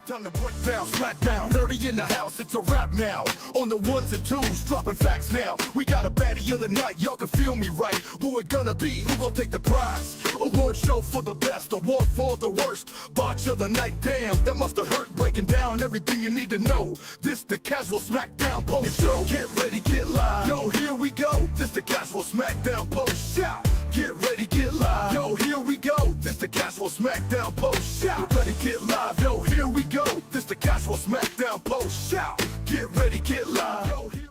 Time to put down, Smackdown. 30 in the house, it's a rap now. On the ones and twos, dropping facts now. We got a baddie of the night, y'all can feel me right. Who it gonna be? Who gon' take the prize? Award show for the best, award for the worst. Botch of the night, damn, that must've hurt. Breaking down everything you need to know. This the casual Smackdown post show. Get ready, get live. Yo, here we go. This the casual Smackdown post shout. Get ready, get live. Yo, here we go. This the casual Smackdown post shout. Get ready, get live. Yo, here we go. This the casual Smackdown post shout. Get ready, get live. Yo, here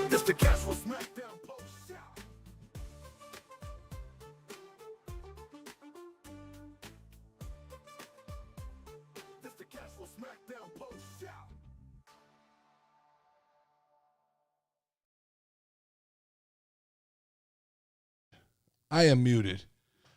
This the casual Smackdown post shout. This the casual Smackdown post shout. I am muted.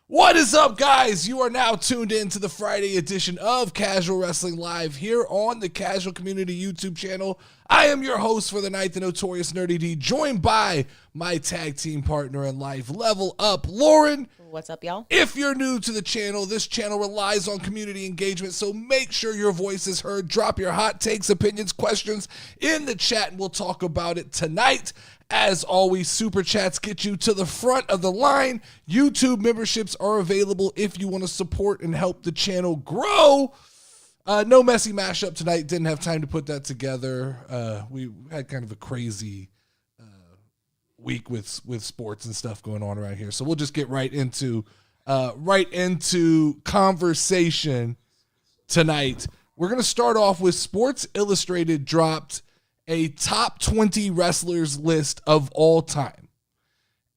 What is up, guys? You are now tuned in to the Friday edition of Casual Wrestling Live here on the Casual Community YouTube channel. I am your host for the night, the Notorious Nerdy D, joined by my tag team partner in life, Level Up, Lauren. What's up, y'all? If you're new to the channel, this channel relies on community engagement, so make sure your voice is heard. Drop your hot takes, opinions, questions in the chat, and we'll talk about it tonight. As always, super chats get you to the front of the line. YouTube memberships are available if you want to support and help the channel grow. No messy mashup tonight. Didn't have time to put that together. We had kind of a crazy week with sports and stuff going on around here. So we'll just get right into conversation tonight. We're going to start off with Sports Illustrated dropped a top 20 wrestlers list of all time.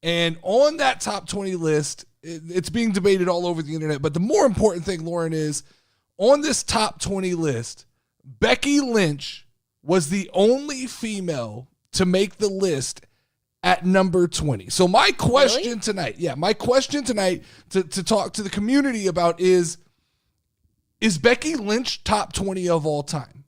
And on that top 20 list, it's being debated all over the internet. But the more important thing, Lauren, is on this top 20 list, Becky Lynch was the only female to make the list at number 20. So my question tonight, to talk to the community about is Becky Lynch top 20 of all time?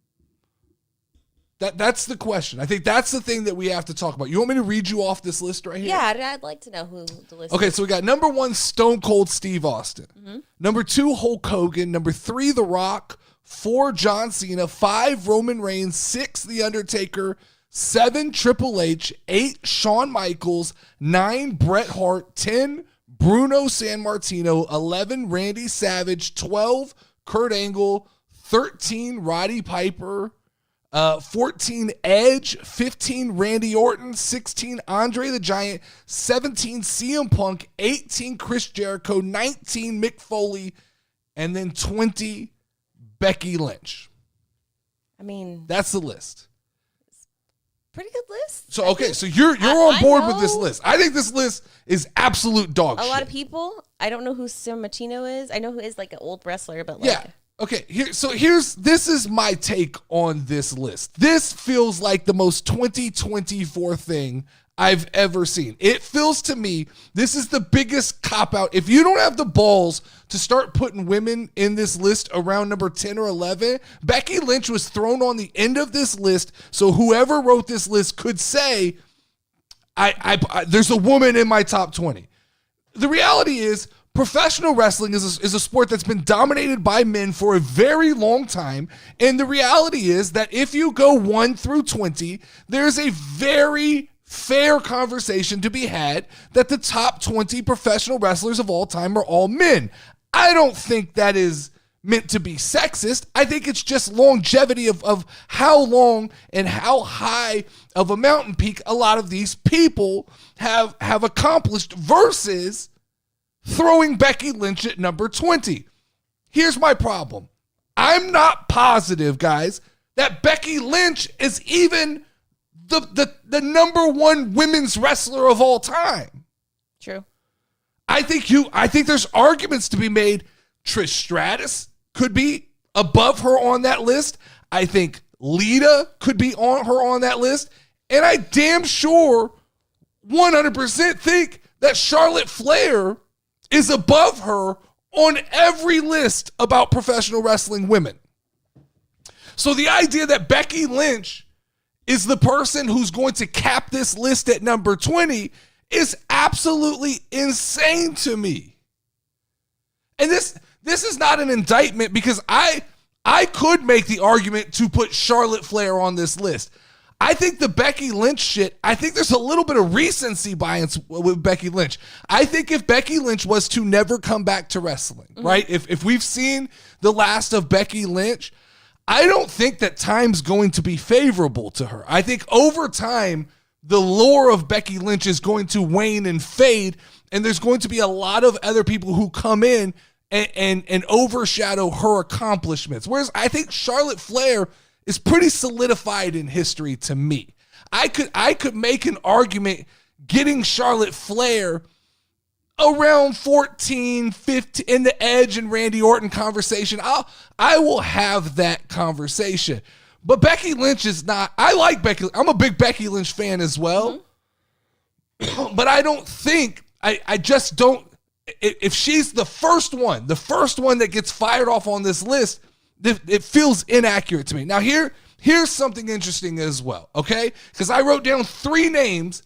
That's the question. I think that's the thing that we have to talk about. You want me to read you off this list right here? Yeah, I'd like to know who the list is. Okay, so we got number 1, Stone Cold Steve Austin. Mm-hmm. Number 2, Hulk Hogan. Number 3, The Rock. 4, John Cena. 5, Roman Reigns. 6, The Undertaker. 7, Triple H. 8, Shawn Michaels. 9, Bret Hart. 10, Bruno Sammartino. 11, Randy Savage. 12, Kurt Angle. 13, Roddy Piper. 14, Edge. 15, Randy Orton. 16, Andre the Giant. 17, CM Punk. 18, Chris Jericho. 19, Mick Foley. And then 20, Becky Lynch. I mean, that's the list. Pretty good list. So, okay, so you're on board with this list. I think this list is absolute dog shit. A lot of people, I don't know who Sammartino is. I know who is like an old wrestler, but yeah. Okay, this is my take on this list. This feels like the most 2024 thing I've ever seen. It feels to me this is the biggest cop-out. If you don't have the balls to start putting women in this list around number 10 or 11, Becky Lynch was thrown on the end of this list, so whoever wrote this list could say, I there's a woman in my top 20. The reality is, professional wrestling is a sport that's been dominated by men for a very long time. And the reality is that if you go 1 through 20, there's a very fair conversation to be had that the top 20 professional wrestlers of all time are all men. I don't think that is meant to be sexist. I think it's just longevity of how long and how high of a mountain peak a lot of these people have accomplished versus throwing Becky Lynch at number 20. Here's my problem. I'm not positive, guys, that Becky Lynch is even the number 1 women's wrestler of all time. True. I think there's arguments to be made. Trish Stratus could be above her on that list. I think Lita could be on that list. And I damn sure 100% think that Charlotte Flair is above her on every list about professional wrestling women. So the idea that Becky Lynch is the person who's going to cap this list at number 20 is absolutely insane to me. And this is not an indictment, because I could make the argument to put Charlotte Flair on this list. I think the Becky Lynch shit, I think there's a little bit of recency bias with Becky Lynch. I think if Becky Lynch was to never come back to wrestling, right? If we've seen the last of Becky Lynch, I don't think that time's going to be favorable to her. I think over time, the lore of Becky Lynch is going to wane and fade, and there's going to be a lot of other people who come in and overshadow her accomplishments. Whereas I think Charlotte Flair is pretty solidified in history to me. I could make an argument getting Charlotte Flair around 14, 15 in the Edge and Randy Orton conversation. I will have that conversation. But Becky Lynch is not. I like Becky. I'm a big Becky Lynch fan as well. Mm-hmm. But I don't think, I just don't, if she's the first one that gets fired off on this list, it feels inaccurate to me. Now here's something interesting as well, okay? Because I wrote down 3 names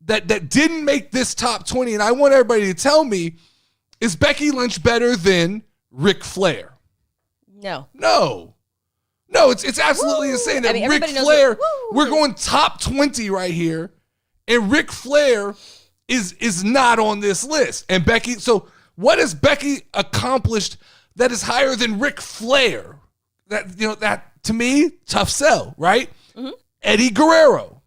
that didn't make this top 20, and I want everybody to tell me, is Becky Lynch better than Ric Flair? No, it's absolutely insane that Ric Flair, we're going top 20 right here, and Ric Flair is not on this list. And Becky, so what has Becky accomplished that is higher than Ric Flair? That to me, tough sell, right? Mm-hmm. Eddie Guerrero.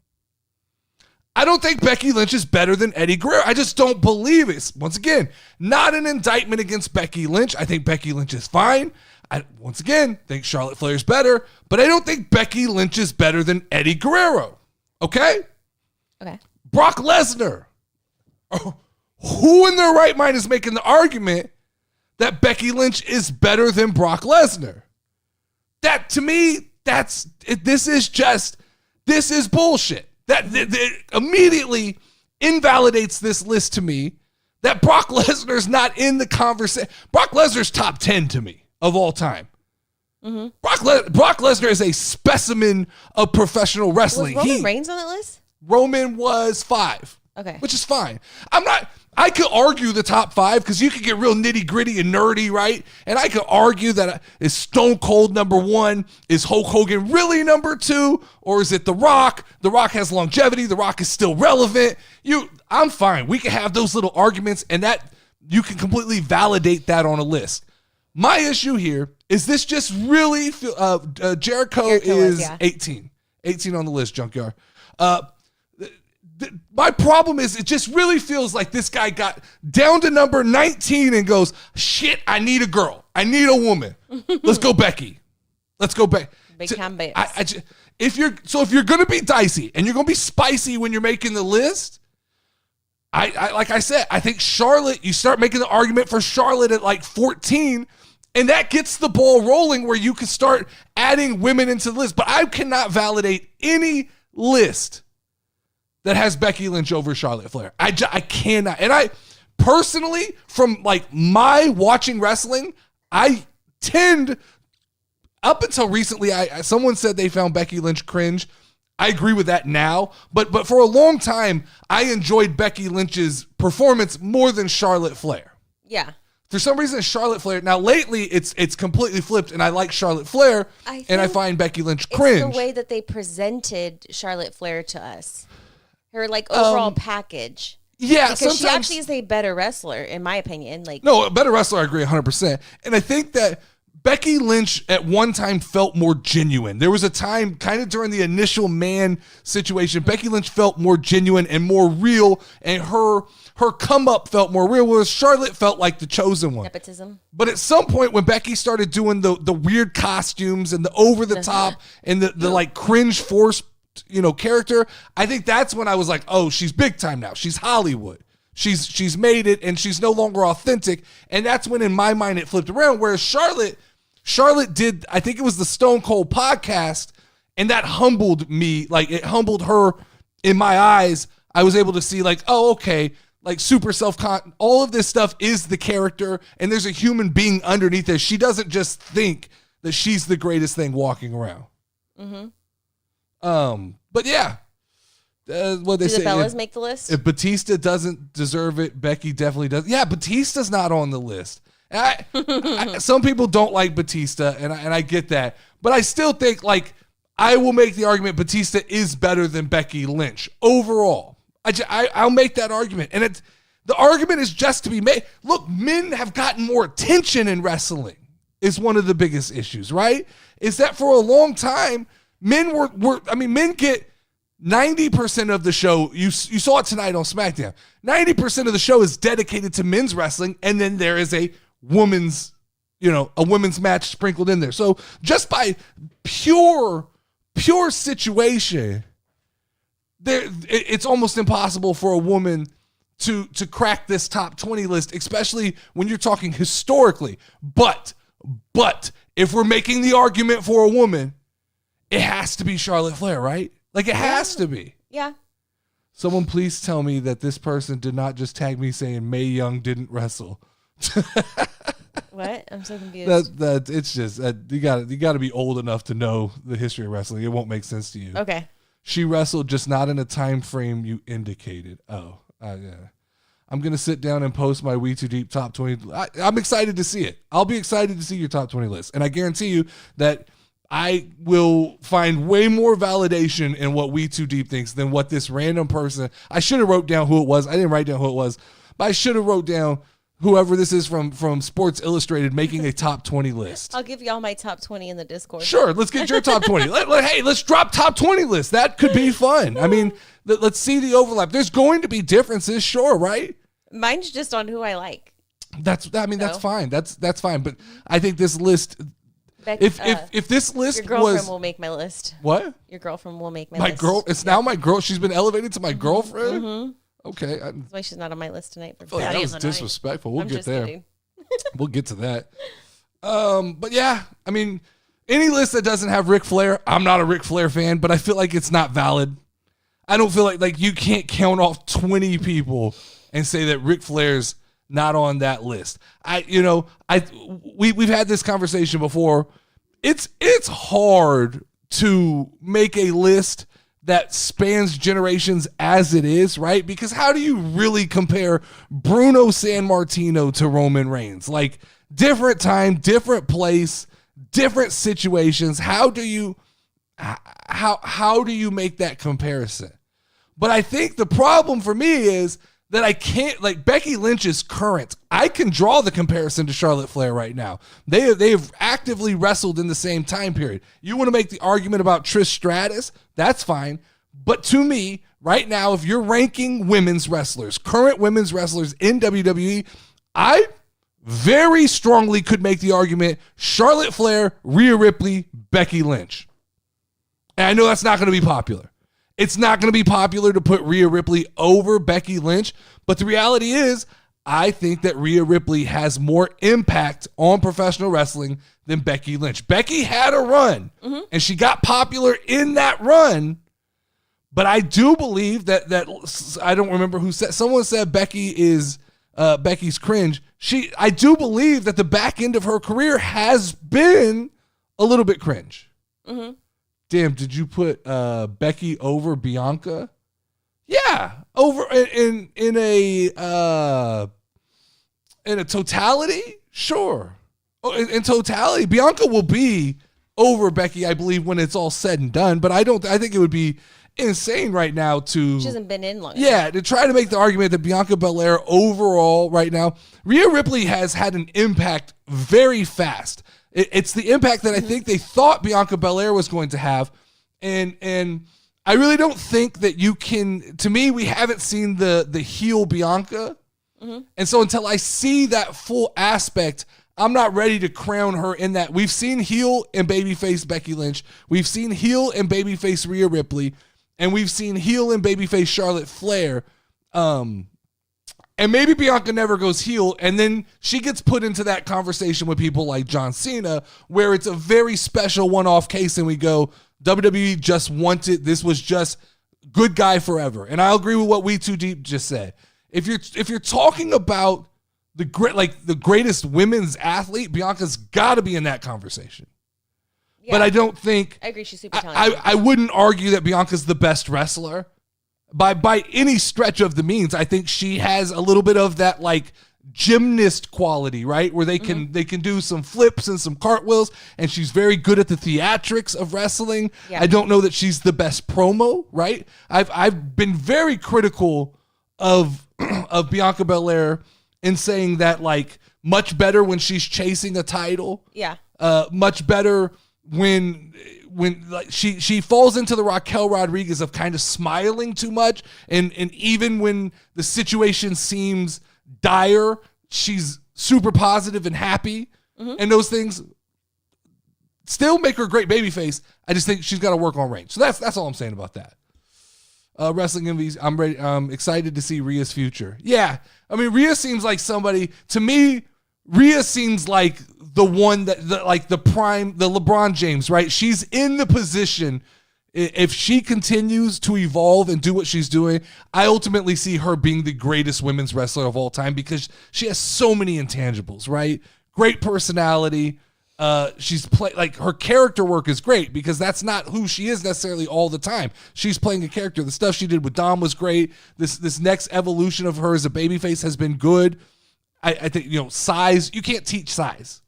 I don't think Becky Lynch is better than Eddie Guerrero. I just don't believe it. Once again, not an indictment against Becky Lynch. I think Becky Lynch is fine. I, once again, think Charlotte Flair is better, but I don't think Becky Lynch is better than Eddie Guerrero. Okay? Okay. Brock Lesnar. Who in their right mind is making the argument that Becky Lynch is better than Brock Lesnar? That, to me, this is bullshit. That immediately invalidates this list to me, that Brock Lesnar's not in the conversation. Brock Lesnar's top 10 to me of all time. Mm-hmm. Brock Lesnar is a specimen of professional wrestling. Was Roman Reigns on that list? Roman was 5. Okay. Which is fine. I could argue the top 5 because you could get real nitty gritty and nerdy, right? And I could argue that is Stone Cold number 1? Is Hulk Hogan really number 2? Or is it The Rock? The Rock has longevity. The Rock is still relevant. I'm fine. We can have those little arguments, and that you can completely validate that on a list. My issue here is this just really Jericho is 18 on the list, Junkyard. My problem is it just really feels like this guy got down to number 19 and goes, shit, I need a girl. I need a woman. Let's go Becky. Let's go Becky. Big time babes. If you're going to be dicey and you're going to be spicy when you're making the list, I like I said, I think Charlotte, you start making the argument for Charlotte at like 14, and that gets the ball rolling where you can start adding women into the list. But I cannot validate any list that has Becky Lynch over Charlotte Flair. I cannot. And I personally, from like my watching wrestling, I tend, up until recently, someone said they found Becky Lynch cringe. I agree with that now. But for a long time, I enjoyed Becky Lynch's performance more than Charlotte Flair. Yeah. For some reason, Charlotte Flair. Now, lately, it's completely flipped, and I like Charlotte Flair, and I find Becky Lynch cringe. It's the way that they presented Charlotte Flair to us. Her like overall package. Yeah, because she actually is a better wrestler, in my opinion. No, a better wrestler, I agree 100%. And I think that Becky Lynch at one time felt more genuine. There was a time kind of during the initial Man situation, Becky Lynch felt more genuine and more real, and her come up felt more real, whereas Charlotte felt like the chosen one. Nepotism. But at some point when Becky started doing the weird costumes and the over the top and the like cringe force, character, I think that's when I was like, oh, she's big time now. She's Hollywood. She's made it, and she's no longer authentic. And that's when in my mind it flipped around. Whereas Charlotte did, I think it was the Stone Cold podcast, and that humbled me. Like, it humbled her in my eyes. I was able to see like, oh, okay, like super self-con, all of this stuff is the character, and there's a human being underneath there. She doesn't just think that she's the greatest thing walking around. Mm-hmm. But yeah, what they Do say. the Bellas make the list? If Batista doesn't deserve it, Becky definitely does. Yeah, Batista's not on the list. And some people don't like Batista, and I get that. But I still think, like, I will make the argument Batista is better than Becky Lynch overall. I'll make that argument. And the argument is just to be made. Look, men have gotten more attention in wrestling is one of the biggest issues, right? Is that for a long time, men men get 90% of the show. You saw it tonight on SmackDown. 90% of the show is dedicated to men's wrestling, and then there is a women's match sprinkled in there. So just by pure situation, it's almost impossible for a woman to crack this top 20 list, especially when you're talking historically. But if we're making the argument for a woman, it has to be Charlotte Flair, right? Like, it has to be. Yeah. Someone please tell me that this person did not just tag me saying Mae Young didn't wrestle. What? I'm so confused. That it's just you got to be old enough to know the history of wrestling. It won't make sense to you. Okay. She wrestled, just not in a time frame you indicated. Oh, yeah. I'm gonna sit down and post my We Too Deep top 20. I'm excited to see it. I'll be excited to see your top 20 list, and I guarantee you that I will find way more validation in what We Too Deep thinks than what this random person. I should have wrote down who it was. I didn't write down who it was, but I should have wrote down whoever this is from Sports Illustrated making a top 20 list. I'll give y'all my top 20 in the Discord. Sure, let's get your top 20. Hey, let's drop top 20 list. That could be fun. I mean, let's see the overlap. There's going to be differences, sure, right? Mine's just on who I like. That's fine. That's fine. But I think this list, if this list your girlfriend was, will make my list. What? Your girlfriend will make my list. My girl. It's now my girl. She's been elevated to my girlfriend. Mm-hmm. Okay. That's why she's not on my list tonight. For That was disrespectful. We'll get there. Kidding. We'll get to that. But yeah, I mean, any list that doesn't have Ric Flair, I'm not a Ric Flair fan, but I feel like it's not valid. I don't feel like you can't count off 20 people and say that Ric Flair's not on that list. We've had this conversation before. It's hard to make a list that spans generations as it is, right? Because how do you really compare Bruno Sammartino to Roman Reigns? Like, different time, different place, different situations. How do you make that comparison? But I think the problem for me is that I can't, like, Becky Lynch is current. I can draw the comparison to Charlotte Flair right now. They have actively wrestled in the same time period. You want to make the argument about Trish Stratus? That's fine. But to me, right now, if you're ranking women's wrestlers, current women's wrestlers in WWE, I very strongly could make the argument Charlotte Flair, Rhea Ripley, Becky Lynch. And I know that's not going to be popular. It's not going to be popular to put Rhea Ripley over Becky Lynch, but the reality is I think that Rhea Ripley has more impact on professional wrestling than Becky Lynch. Becky had a run, and she got popular in that run, but I do believe that I don't remember who said, someone said Becky is Becky's cringe. I do believe that the back end of her career has been a little bit cringe. Mm-hmm. Damn, did you put Becky over Bianca? Yeah, over in a totality, sure. In totality, Bianca will be over Becky, I believe, when it's all said and done. But I think it would be insane right now to. She hasn't been in long. Yeah, to try to make the argument that Bianca Belair overall right now, Rhea Ripley has had an impact very fast. It's the impact that I think they thought Bianca Belair was going to have. And I really don't think that you can, to me, we haven't seen the heel Bianca. Mm-hmm. And so until I see that full aspect, I'm not ready to crown her in that. We've seen heel and babyface Becky Lynch. We've seen heel and babyface Rhea Ripley. And we've seen heel and babyface Charlotte Flair. And maybe Bianca never goes heel, and then she gets put into that conversation with people like John Cena, where it's a very special one-off case, and we go, WWE just wanted, this was just good guy forever. And I'll agree with what We Too Deep just said. If you're talking about the greatest women's athlete, Bianca's got to be in that conversation. but I don't think I agree. She's super talented. I wouldn't argue that Bianca's the best wrestler by any stretch of the means. I think she has a little bit of that like gymnast quality, right? Where they can do some flips and some cartwheels, and she's very good at the theatrics of wrestling. Yeah. I don't know that she's the best promo, right? I've been very critical of of Bianca Belair in saying that like much better when she's chasing a title. Yeah. Much better when like she falls into the Raquel Rodriguez of kind of smiling too much, and even when the situation seems dire, she's super positive and happy, and those things still make her a great babyface. I just think she's got to work on range. So that's all I'm saying about that. Wrestling MVs, I'm ready. I'm excited to see Rhea's future. Yeah, I mean, Rhea seems like somebody to me. Rhea seems like the one that like the prime, the LeBron James, right? She's in the position. If she continues to evolve and do what she's doing, I ultimately see her being the greatest women's wrestler of all time because she has so many intangibles, right? Great personality. She's like her character work is great because that's not who she is necessarily all the time. She's playing a character. The stuff she did with Dom was great. This next evolution of her as a babyface has been good. I think, size, you can't teach size.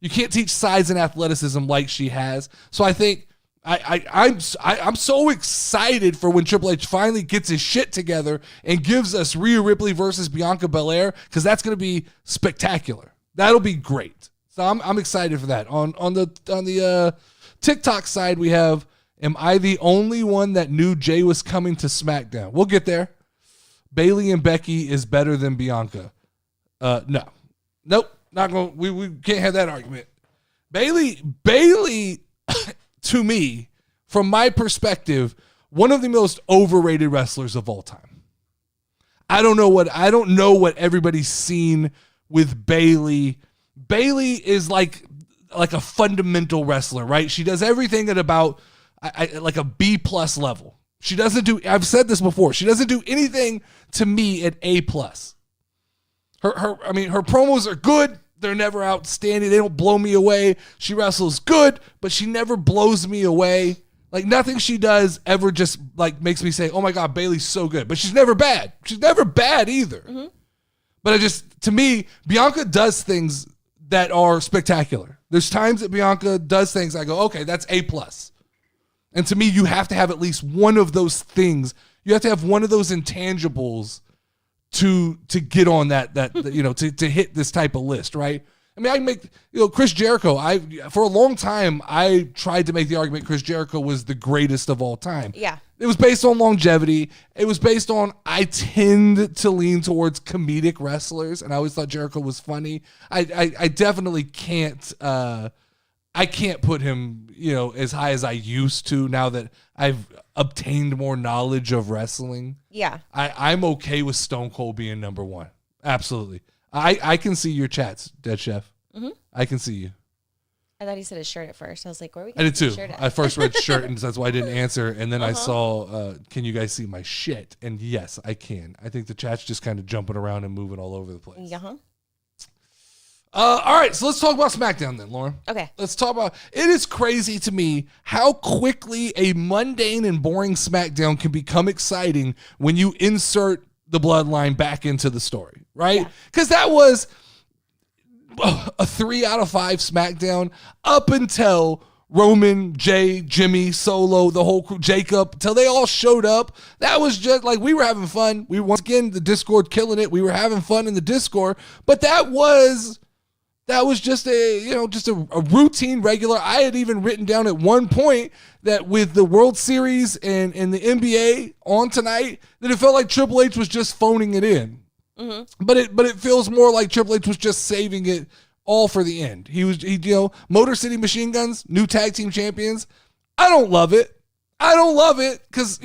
You can't teach size and athleticism like she has. So I think I'm so excited for when Triple H finally gets his shit together and gives us Rhea Ripley versus Bianca Belair, because that's going to be spectacular. That'll be great. So I'm excited for that. On the TikTok side, we have, am I the only one that knew Jay was coming to SmackDown? We'll get there. Bayley and Becky is better than Bianca. No. Nope. Not going. We can't have that argument. Bayley to me, from my perspective, one of the most overrated wrestlers of all time. I don't know what everybody's seen with Bayley. Bayley is like a fundamental wrestler, right? She does everything at about like a B+ level. She doesn't do, I've said this before, she doesn't do anything to me at A+. Her promos are good. They're never outstanding. They don't blow me away. She wrestles good, but she never blows me away. Like nothing she does ever just like makes me say, "Oh my God, Bayley's so good." But she's never bad. She's never bad either. Mm-hmm. But to me, Bianca does things that are spectacular. There's times that Bianca does things I go, "Okay, that's A+." And to me, you have to have at least one of those things. You have to have one of those intangibles to get on that to hit this type of list, right? I mean, I can make Chris Jericho. For a long time I tried to make the argument Chris Jericho was the greatest of all time. Yeah, it was based on longevity. It was based on I tend to lean towards comedic wrestlers, and I always thought Jericho was funny. I definitely can't. I can't put him as high as I used to now that I've obtained more knowledge of wrestling. Yeah. I'm okay with Stone Cold being number one. Absolutely. I can see your chats, Dead Chef. Mm-hmm. I can see you. I thought he said his shirt at first. I was like, where are we I did too. Shirt at? I first read shirt, and that's why I didn't answer. And then I saw, can you guys see my shit? And yes, I can. I think the chat's just kind of jumping around and moving all over the place. Uh-huh. All right, so let's talk about SmackDown then, Lauren. Okay. Let's talk about, it is crazy to me how quickly a mundane and boring SmackDown can become exciting when you insert the bloodline back into the story, right? Because that was a 3 out of 5 SmackDown up until Roman, Jay, Jimmy, Solo, the whole crew, Jacob, till they all showed up. That was just like, we were having fun. We were once again, the Discord killing it. We were having fun in the Discord, but that was just a routine regular. I had even written down at one point that with the World Series and the NBA on tonight, that it felt like Triple H was just phoning it in. Mm-hmm. But it feels more like Triple H was just saving it all for the end. He Motor City Machine Guns, new tag team champions. I don't love it because,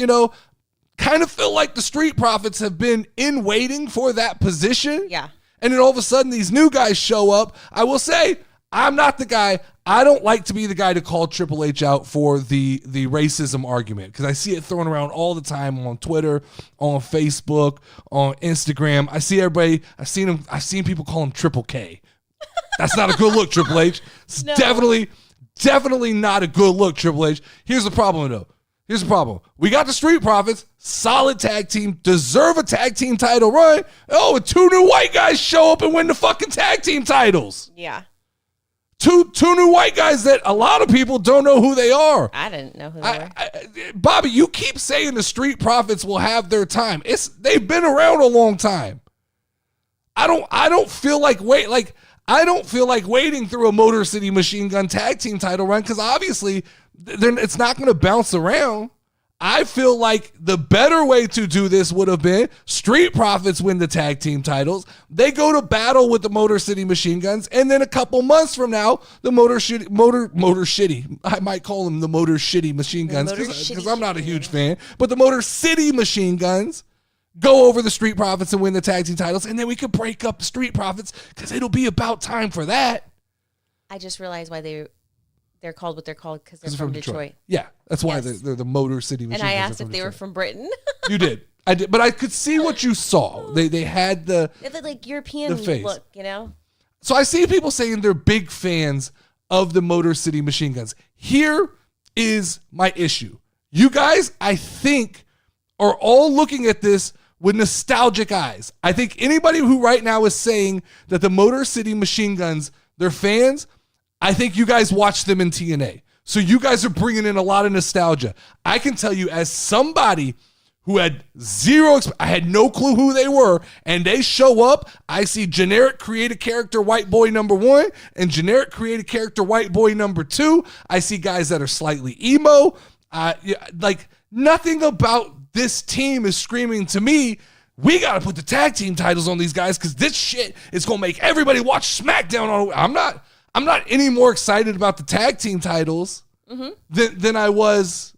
kind of feel like the Street Profits have been in waiting for that position. Yeah. And then all of a sudden, these new guys show up. I will say, I'm not the guy. I don't like to be the guy to call Triple H out for the racism argument, because I see it thrown around all the time on Twitter, on Facebook, on Instagram. I see everybody. I've seen people call him Triple K. That's not a good look, Triple H. It's definitely Definitely not a good look, Triple H. Here's the problem, though. Here's the problem. We got the Street Profits, solid tag team, deserve a tag team title run. Oh, and 2 new white guys show up and win the fucking tag team titles. Yeah. Two new white guys that a lot of people don't know who they are. I didn't know who they were. Bobby, you keep saying the Street Profits will have their time. They've been around a long time. I don't feel like waiting through a Motor City Machine Gun tag team title run because obviously it's not going to bounce around. I feel like the better way to do this would have been Street Profits win the tag team titles. They go to battle with the Motor City Machine Guns, and then a couple months from now, the Motor Shitty. I might call them the Motor Shitty Machine Guns because I'm not a huge fan, but the Motor City Machine Guns go over the Street Profits and win the tag team titles, and then we could break up the Street Profits because it'll be about time for that. I just realized why they're called what they're called because they're from Detroit. Yeah, that's why they're the Motor City Machine Guns. And I asked if they were from Britain. You did. I did, but I could see what you saw. They had the like European look, you know? So I see people saying they're big fans of the Motor City Machine Guns. Here is my issue. You guys, I think, are all looking at this with nostalgic eyes. I think anybody who right now is saying that the Motor City Machine Guns, they're fans, I think you guys watched them in TNA. So you guys are bringing in a lot of nostalgia. I can tell you as somebody who had I had no clue who they were, and they show up, I see generic creative character white boy number 1 and generic creative character white boy number 2. I see guys that are slightly emo. Like nothing about this team is screaming to me, we got to put the tag team titles on these guys because this shit is going to make everybody watch SmackDown. I'm not any more excited about the tag team titles than I was,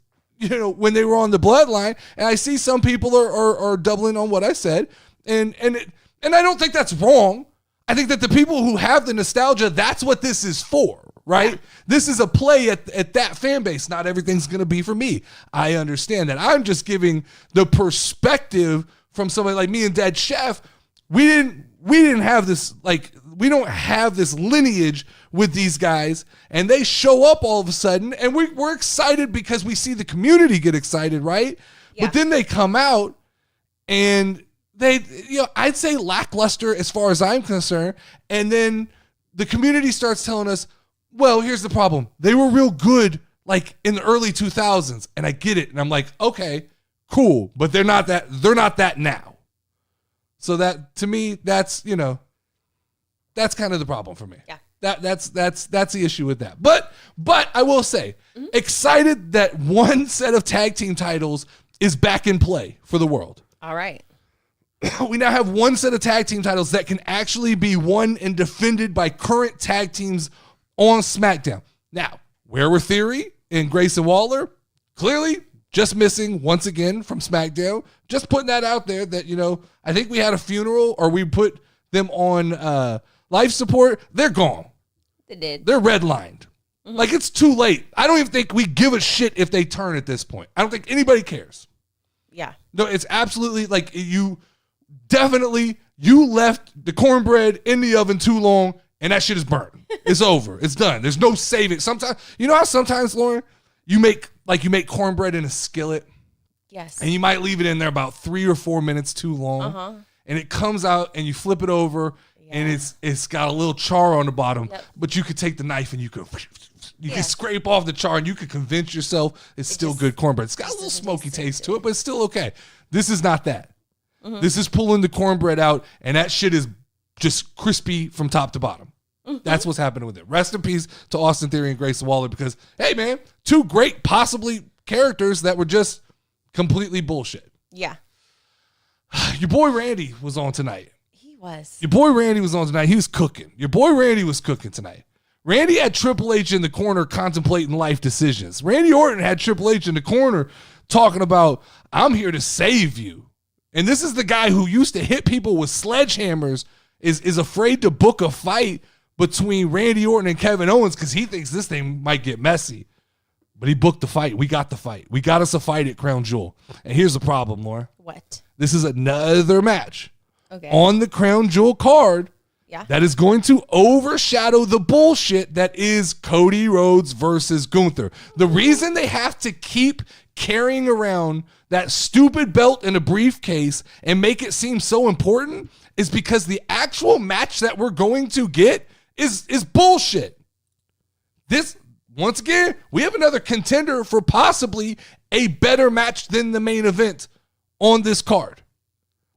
when they were on the Bloodline. And I see some people are doubling on what I said, and I don't think that's wrong. I think that the people who have the nostalgia, that's what this is for. Right? Yeah. This is a play at that fan base. Not everything's going to be for me. I understand that. I'm just giving the perspective from somebody like me and Dead Chef. We didn't have this, we don't have this lineage with these guys, and they show up all of a sudden, and we're excited because we see the community get excited, right? Yeah. But then they come out, and they, I'd say lackluster as far as I'm concerned, and then the community starts telling us, well, here's the problem. They were real good in the early 2000s, and I get it. And I'm like, okay, cool, but they're not that now. So that to me, that's that's kind of the problem for me. Yeah. That's the issue with that. But I will say, excited that one set of tag team titles is back in play for the world. All right. We now have one set of tag team titles that can actually be won and defended by current tag teams on SmackDown. Now, where were Theory and Grayson Waller? Clearly, just missing once again from SmackDown. Just putting that out there that, I think we had a funeral or we put them on life support. They're gone. They did. They're redlined. It's too late. I don't even think we give a shit if they turn at this point. I don't think anybody cares. Yeah. No, it's absolutely you left the cornbread in the oven too long and that shit is burnt. It's over. It's done. There's no saving. Sometimes, how sometimes, Lauren, you make cornbread in a skillet. Yes. And you might leave it in there about 3 or 4 minutes too long. And it comes out and you flip it over and it's got a little char on the bottom. Yep. But you could take the knife and you can scrape off the char and you could convince yourself it's still good cornbread. It's got a little smoky taste to it, but it's still okay. This is not that. This is pulling the cornbread out and that shit is just crispy from top to bottom. That's what's happening with it. Rest in peace to Austin Theory and Grayson Waller because, hey, man, 2 great possibly characters that were just completely bullshit. Yeah. Your boy Randy was on tonight. He was. Your boy Randy was on tonight. He was cooking. Your boy Randy was cooking tonight. Randy had Triple H in the corner contemplating life decisions. Randy Orton had Triple H in the corner talking about, I'm here to save you. And this is the guy who used to hit people with sledgehammers, is afraid to book a fight between Randy Orton and Kevin Owens because he thinks this thing might get messy. But he booked the fight. We got the fight. We got us a fight at Crown Jewel. And here's the problem, Laura. What? This is another match. Okay. On the Crown Jewel card Yeah. that is going to overshadow the bullshit that is Cody Rhodes versus Gunther. The reason they have to keep carrying around that stupid belt in a briefcase and make it seem so important is because the actual match that we're going to get is bullshit. This, once again, we have another contender for possibly a better match than the main event on this card.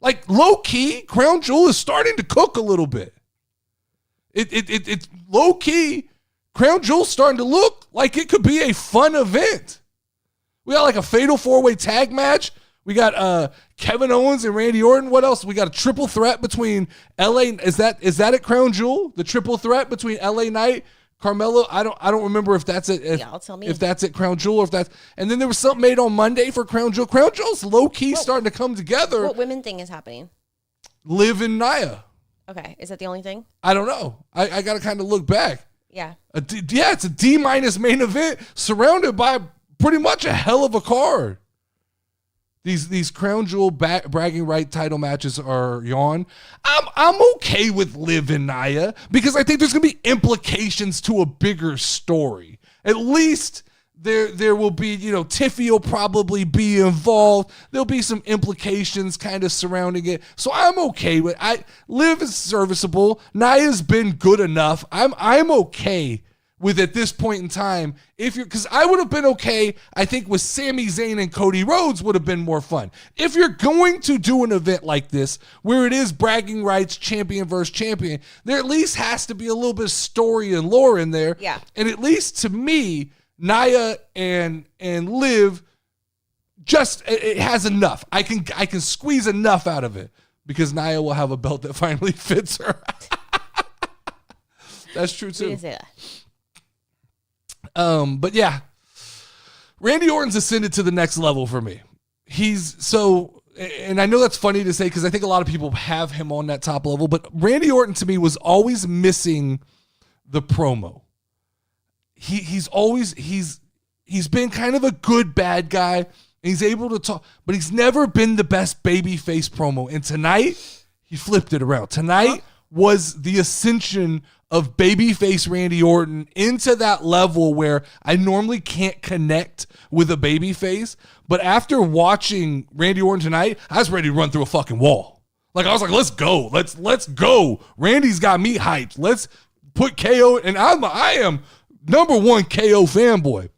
Like, low-key, Crown Jewel is starting to cook a little bit. It's low-key, Crown Jewel's starting to look like it could be a fun event. We got like a fatal four-way tag match. We got Kevin Owens and Randy Orton. What else? We got a triple threat between LA. Is that at Crown Jewel? The triple threat between LA Knight, Carmelo. I don't remember if that's it. Y'all tell me if that's at Crown Jewel or if that's. And then there was something made on Monday for Crown Jewel. Crown Jewel's low-key starting to come together. What women thing is happening? Liv and Nia. Okay, is that the only thing? I don't know. I got to kind of look back. Yeah. It's a D- main event surrounded by pretty much a hell of a card. These Crown Jewel bragging right title matches are yawn. I'm okay with Liv and Nia because I think there's gonna be implications to a bigger story. At least there will be, Tiffy will probably be involved. There'll be some implications kind of surrounding it. So I'm okay with Liv is serviceable. Nia's been good enough. I'm okay with at this point in time, because I would have been okay, I think, with Sami Zayn and Cody Rhodes would have been more fun. If you're going to do an event like this, where it is bragging rights, champion versus champion, there at least has to be a little bit of story and lore in there. Yeah. And at least to me, Nia and Liv, just, it has enough. I can squeeze enough out of it, because Nia will have a belt that finally fits her. That's true too. We didn't say that. But yeah, Randy Orton's ascended to the next level for me. And I know that's funny to say because I think a lot of people have him on that top level, but Randy Orton to me was always missing the promo. He's been kind of a good bad guy, and he's able to talk, but he's never been the best babyface promo. And tonight, he flipped it around. Tonight was the ascension of babyface Randy Orton into that level where I normally can't connect with a babyface. But after watching Randy Orton tonight, I was ready to run through a fucking wall. Like, I was like, let's go. Let's go. Randy's got me hyped. Let's put KO. And I am number one KO fanboy.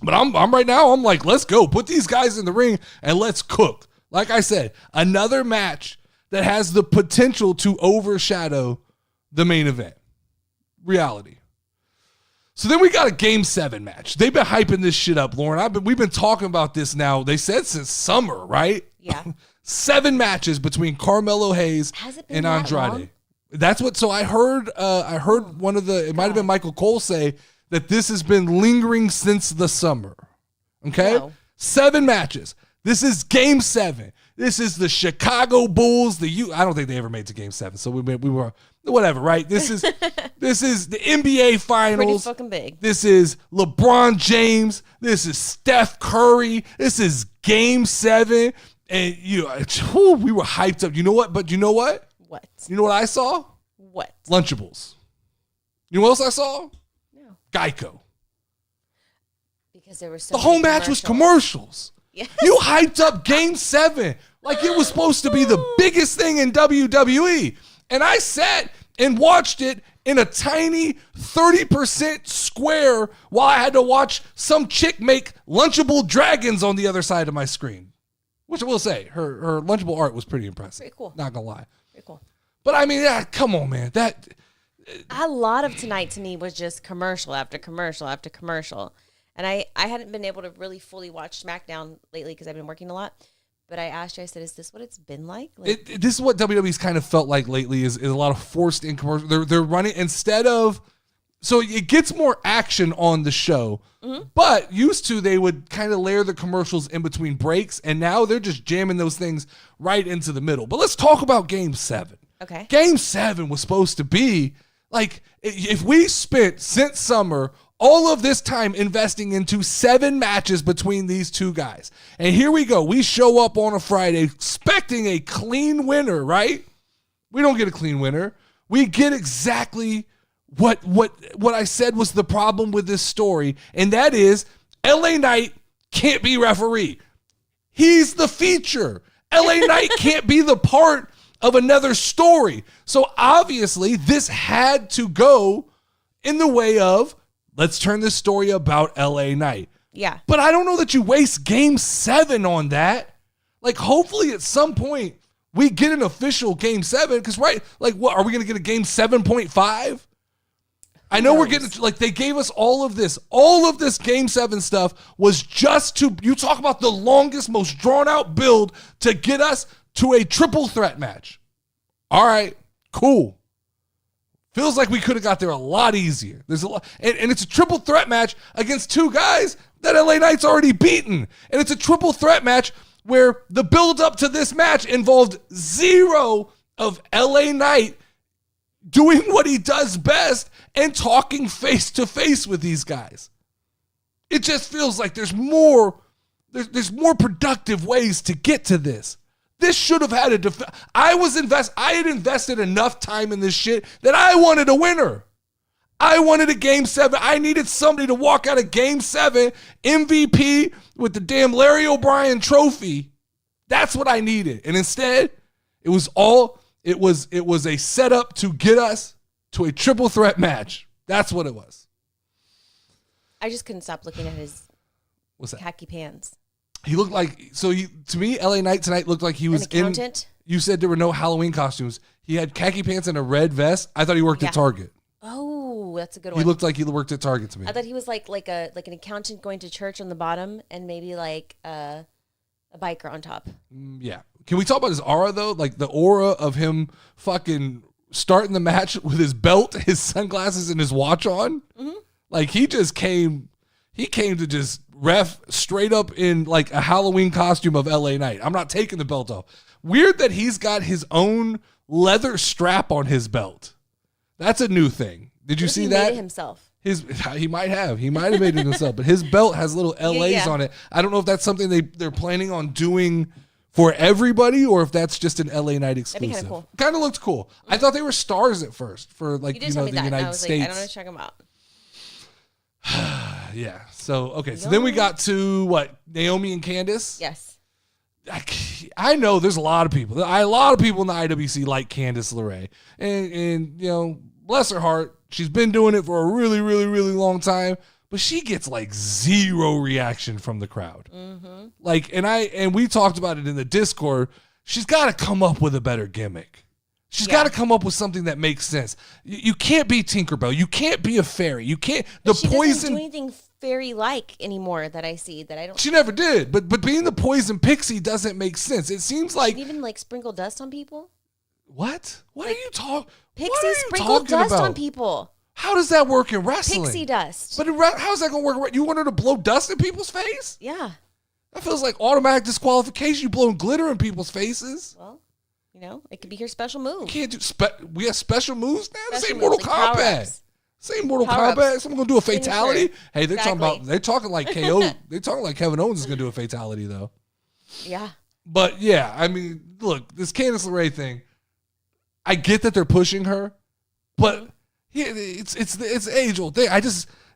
But I'm right now, I'm like, let's go. Put these guys in the ring and let's cook. Like I said, another match that has the potential to overshadow the main event. Reality. So then we got a Game 7 match. They've been hyping this shit up, Lauren. We've been talking about this now. They said since summer, right? Yeah. 7 matches between Carmelo Hayes and Andrade. Long? That's what. So I heard one of the. It might have been Michael Cole say that this has been lingering since the summer. Okay, No. 7 matches. This is Game 7. This is the Chicago Bulls. I don't think they ever made it to Game 7. So we were whatever, right? This is the NBA Finals. Pretty fucking big. This is LeBron James. This is Steph Curry. This is Game 7. And we were hyped up. You know what? But you know what? What? You know what I saw? What? Lunchables. You know what else I saw? No. Geico. Because there were so The whole many match was commercials. Yes. You hyped up Game 7 like it was supposed to be the biggest thing in WWE. And I sat and watched it in a tiny 30% square while I had to watch some chick make Lunchable dragons on the other side of my screen. Which I will say, her Lunchable art was pretty impressive. Pretty cool. Not gonna lie. Pretty cool. But I mean, yeah, come on, man. A lot of tonight to me was just commercial after commercial after commercial. And I hadn't been able to really fully watch SmackDown lately because I've been working a lot. But I asked you, I said, is this what it's been like? This is what WWE's kind of felt like lately is a lot of forced in commercials. They're running instead of, so it gets more action on the show. Mm-hmm. But used to, they would kind of layer the commercials in between breaks. And now they're just jamming those things right into the middle. But let's talk about Game 7. Okay. Game 7 was supposed to be, like, if we spent since summer all of this time investing into 7 matches between these two guys. And here we go. We show up on a Friday expecting a clean winner, right? We don't get a clean winner. We get exactly what I said was the problem with this story, and that is LA Knight can't be referee. He's the feature. LA Knight can't be the part of another story. So obviously this had to go in the way of, let's turn this story about LA Knight. Yeah. But I don't know that you waste game 7 on that. Like, hopefully at some point we get an official game 7. Because, right, like, what, are we going to get a game 7.5? I know we're getting, like, they gave us all of this. All of this game 7 stuff was just to, you talk about the longest, most drawn out build to get us to a triple threat match. All right, cool. Feels like we could have got there a lot easier. There's a lot, and it's a triple threat match against 2 guys that LA Knight's already beaten. And it's a triple threat match where the build up to this match involved 0 of LA Knight doing what he does best and talking face to face with these guys. It just feels like there's more productive ways to get to this. This should have had a I had invested enough time in this shit that I wanted a winner. I wanted a game 7. I needed somebody to walk out of game 7 MVP with the damn Larry O'Brien trophy. That's what I needed. And instead, it was a setup to get us to a triple threat match. That's what it was. I just couldn't stop looking at his khaki pants. He looked like, to me, LA Knight tonight looked like he was an accountant. You said there were no Halloween costumes. He had khaki pants and a red vest. I thought he worked at Target. Oh, that's a good one. He looked like he worked at Target to me. I thought he was like an accountant going to church on the bottom and maybe like a biker on top. Yeah. Can we talk about his aura though? Like the aura of him fucking starting the match with his belt, his sunglasses, and his watch on. Mm-hmm. Like he came to just ref straight up in like a Halloween costume of LA Knight. I'm not taking the belt off. Weird that he's got his own leather strap on his belt. That's a new thing. Did you see that? Made it himself. He might have made it himself, but his belt has little LAs on it. I don't know if that's something they're planning on doing for everybody or if that's just an LA Night exclusive. That'd be kind of cool. Kind of looked cool. I thought they were stars at first for like the United States. Like, I don't know what you're talking about. Yeah. So okay. So then we got to what? Naomi and Candice. Yes. I know there's a lot of people. A lot of people in the IWC like Candice LeRae, and you know, bless her heart, she's been doing it for a really, really, really long time. But she gets like 0 reaction from the crowd. Mm-hmm. Like, and we talked about it in the Discord. She's got to come up with a better gimmick. She's got to come up with something that makes sense. You can't be Tinkerbell. You can't be a fairy. You can't. She doesn't do anything fairy-like anymore that I see that I don't. She never did. But being the poison pixie doesn't make sense. It seems like she even like sprinkle dust on people. What? What are you talking? Pixie sprinkle dust on people. How does that work in wrestling? Pixie dust. But how's that going to work? You want her to blow dust in people's face? Yeah. That feels like automatic disqualification. You blowing glitter in people's faces. Well, you know, it could be her special move. You can't do we have special moves now? This ain't moves, Mortal Kombat. This ain't Mortal Kombat. Someone gonna do a fatality. Hey, they're talking like KO. They're talking like Kevin Owens is gonna do a fatality though. Yeah. But yeah, I mean, look, this Candice LeRae thing, I get that they're pushing her, but it's age old thing.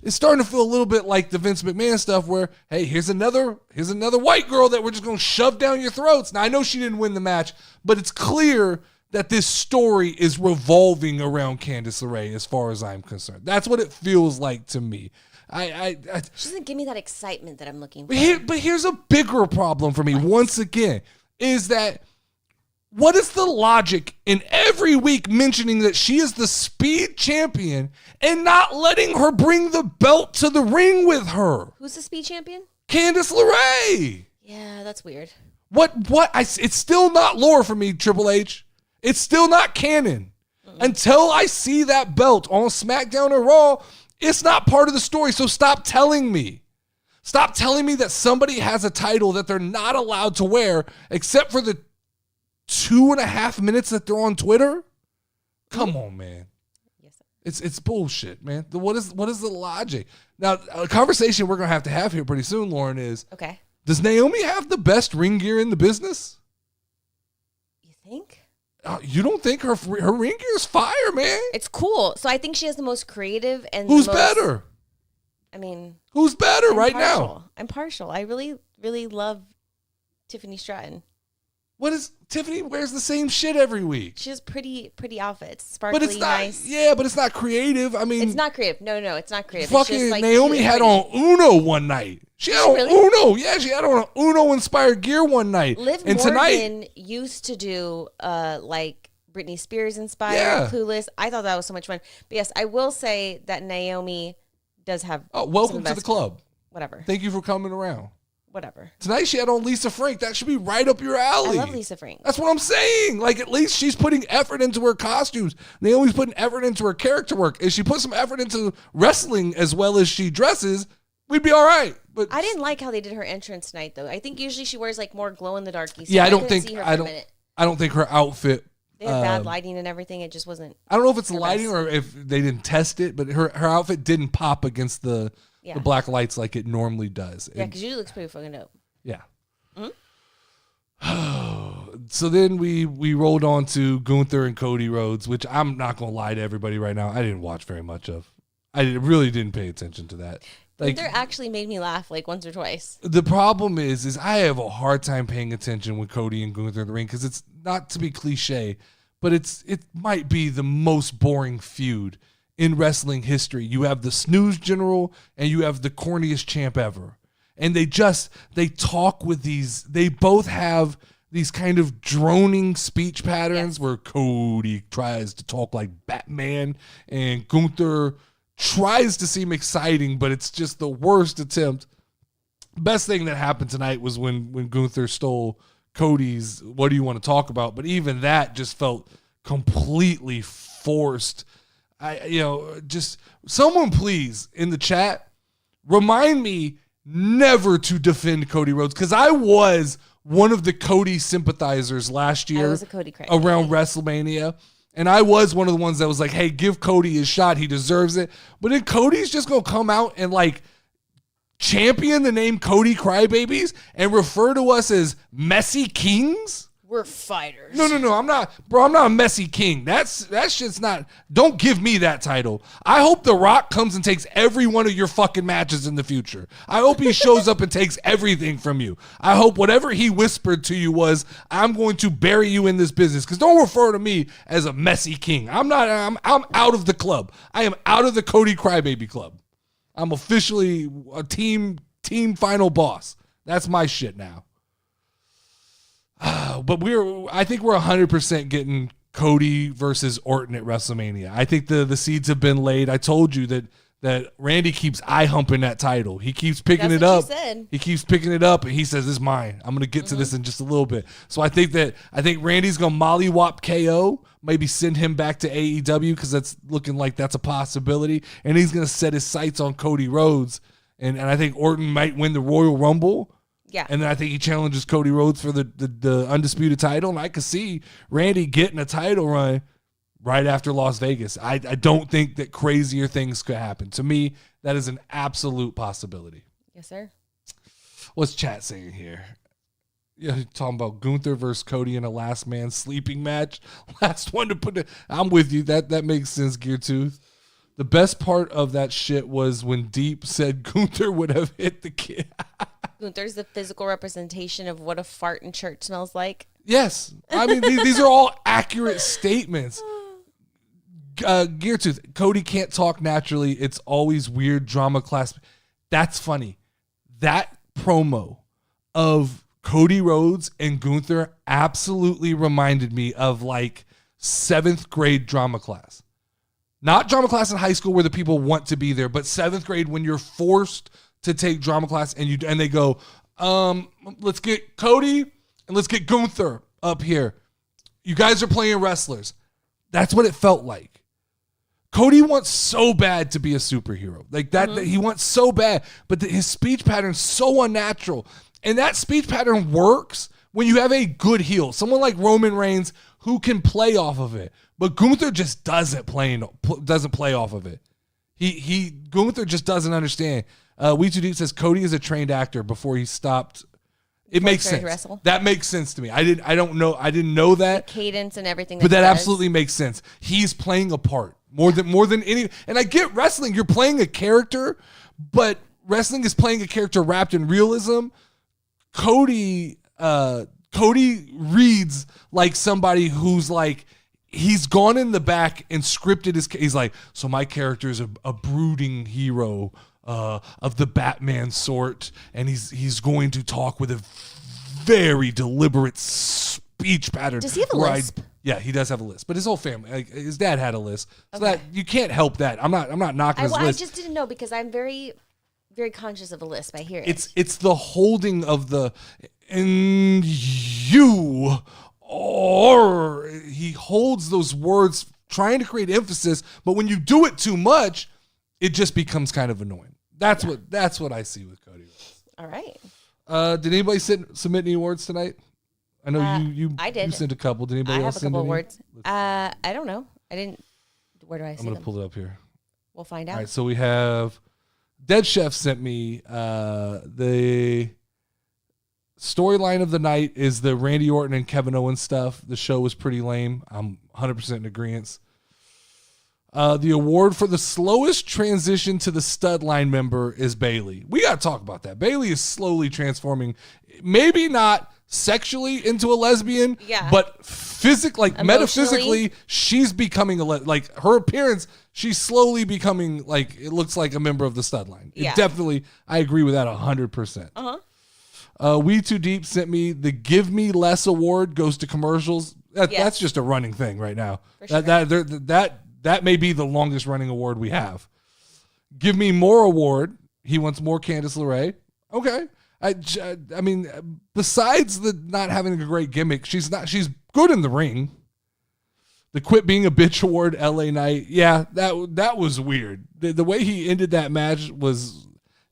It's starting to feel a little bit like the Vince McMahon stuff where, hey, here's another white girl that we're just going to shove down your throats. Now, I know she didn't win the match, but it's clear that this story is revolving around Candice LeRae as far as I'm concerned. That's what it feels like to me. She doesn't give me that excitement that I'm looking for. But here's a bigger problem for me, once again, is that what is the logic in every week mentioning that she is the speed champion and not letting her bring the belt to the ring with her? Who's the speed champion? Candice LeRae. Yeah, that's weird. It's still not lore for me, Triple H. It's still not canon. Mm-mm. Until I see that belt on SmackDown or Raw, it's not part of the story. So stop telling me. Stop telling me that somebody has a title that they're not allowed to wear except for the 2.5 minutes that they're on Twitter. Come on, man. Yes, sir. It's bullshit, man. What is the logic? Now, a conversation we're gonna have to have here pretty soon, Lauren, is okay. Does Naomi have the best ring gear in the business? You think? You don't think her ring gear is fire, man? It's cool. So I think she has the most creative and Who's the most, better? I mean, Who's better I'm right partial. now? I'm partial. I really, really love Tiffany Stratton. What is Tiffany wears the same shit every week? She has pretty sparkly, But it's not. nice. Yeah, but it's not creative. I mean, It's not creative. No, it's not creative. fucking it's just like Naomi cute had and on Uno one night. She had she on really? Uno. Yeah, she had on Uno inspired gear one night. Liv and Morgan tonight, used to do like Britney Spears inspired, Yeah. Clueless. I thought that was so much fun. But yes, I will say that Naomi does have. welcome some to the best- club. Whatever. Thank you for coming around. Whatever. Tonight she had on Lisa Frank. That should be right up your alley. I love Lisa Frank. That's what I'm saying. Like, at least she's putting effort into her costumes. Naomi's putting effort into her character work. If she put some effort into wrestling as well as she dresses, we'd be all right. But I didn't like how they did her entrance tonight, though. I think usually she wears like more glow in the darky. yeah, I don't couldn't think see her for a minute. I don't think her outfit. They had bad lighting and everything. It just wasn't. I don't know if it's the her lighting best. or if they didn't test it, but her outfit didn't pop against the Yeah. black lights like it normally does. Yeah, And- because usually looks pretty fucking dope. yeah. So then we rolled on to Gunther and Cody Rhodes, which I'm not gonna lie to everybody right now, I didn't watch very much of. Really didn't pay attention to that. Like, Gunther actually made me laugh like once or twice. the problem is I have a hard time paying attention with Cody and Gunther in the ring because it's not to be cliche, but it might be the most boring feud in wrestling history. You have the snooze general and you have the corniest champ ever. And they talk with they both have these kind of droning speech patterns where Cody tries to talk like Batman and Gunther tries to seem exciting, but it's just the worst attempt. Best thing that happened tonight was when Gunther stole Cody's "What do you want to talk about?" But even that just felt completely forced. Just someone please in the chat remind me never to defend Cody Rhodes because I was one of the Cody sympathizers last year I was a Cody crack. around WrestleMania. And I was one of the ones that was like, hey, give Cody his shot. He deserves it. But then Cody's just going to come out and like champion the name Cody Crybabies and refer to us as messy kings? We're fighters. No. I'm not, bro. I'm not a messy king. That shit's not. Don't give me that title. I hope The Rock comes and takes every one of your fucking matches in the future. I hope he shows up and takes everything from you. I hope whatever he whispered to you was, I'm going to bury you in this business. Because don't refer to me as a messy king. I'm not. I'm out of the club. I am out of the Cody Crybaby club. I'm officially a team final boss. That's my shit now. But I think we're 100% getting Cody versus Orton at WrestleMania. I think the seeds have been laid. I told you that Randy keeps eye humping that title. He keeps picking That's it what you up. said. He keeps picking it up and he says, "This is mine. I'm gonna get to this in just a little bit." So I think Randy's gonna mollywop KO, maybe send him back to AEW because that's looking like that's a possibility. And he's gonna set his sights on Cody Rhodes. And I think Orton might win the Royal Rumble. Yeah. And then I think he challenges Cody Rhodes for the undisputed title. And I could see Randy getting a title run right after Las Vegas. I don't think that crazier things could happen. To me, that is an absolute possibility. Yes, sir. What's chat saying here? Yeah, talking about Gunther versus Cody in a last man sleeping match. Last one to put it. I'm with you. That makes sense, Gear Tooth. The best part of that shit was when Deep said Gunther would have hit the kid. Gunther's the physical representation of what a fart in church smells like. Yes. I mean, these are all accurate statements. Gear Tooth, Cody can't talk naturally. It's always weird drama class. That's funny. That promo of Cody Rhodes and Gunther absolutely reminded me of like 7th grade drama class. Not drama class in high school where the people want to be there, but 7th grade when you're forced to take drama class and they go, let's get Cody and let's get Gunther up here. You guys are playing wrestlers. That's what it felt like. Cody wants so bad to be a superhero. Like that he wants so bad, but his speech pattern's so unnatural. And that speech pattern works when you have a good heel. Someone like Roman Reigns who can play off of it. But Gunther just doesn't play off of it. Gunther just doesn't understand. We Too Deep says Cody is a trained actor before he stopped. It makes started to sense. wrestle? That makes sense to me. I didn't know that. Cadence and everything. But that he does. absolutely makes sense. He's playing a part more than any. And I get wrestling. You're playing a character, but wrestling is playing a character wrapped in realism. Cody reads like somebody who's like, he's gone in the back and scripted his. He's like, so my character is a brooding hero of the Batman sort, and he's going to talk with a very deliberate speech pattern. Does he have a lisp? Yeah, he does have a lisp, but his whole family, like, his dad had a lisp, so that you can't help that. I'm not knocking his lisp. I just didn't know because I'm very, very conscious of a lisp. I hear it. It's the holding of the and you or he holds those words trying to create emphasis, but when you do it too much, it just becomes kind of annoying. That's what I see with Cody Rhodes. All right. Did anybody submit any awards tonight? I know I did. You sent a couple. Did anybody I else have a send couple any? awards. I don't know. I didn't. Where do I see I'm gonna them? pull it up here. We'll find out. All right, so we have Dead Chef sent me the storyline of the night is the Randy Orton and Kevin Owens stuff. The show was pretty lame. I'm 100% in agreement. The award for the slowest transition to the stud line member is Bayley. We got to talk about that. Bayley is slowly transforming, maybe not sexually into a lesbian, but metaphysically, she's becoming like her appearance, she's slowly becoming like, it looks like a member of the stud line. Yeah. It definitely, I agree with that 100%. We Too Deep sent me the Give Me Less award goes to commercials. That's just a running thing right now. Sure. That may be the longest running award we have. Give Me More award. He wants more Candice LeRae. Okay. I mean, besides the not having a great gimmick, she's good in the ring. The Quit Being a Bitch award, LA Knight. Yeah, that was weird. The way he ended that match was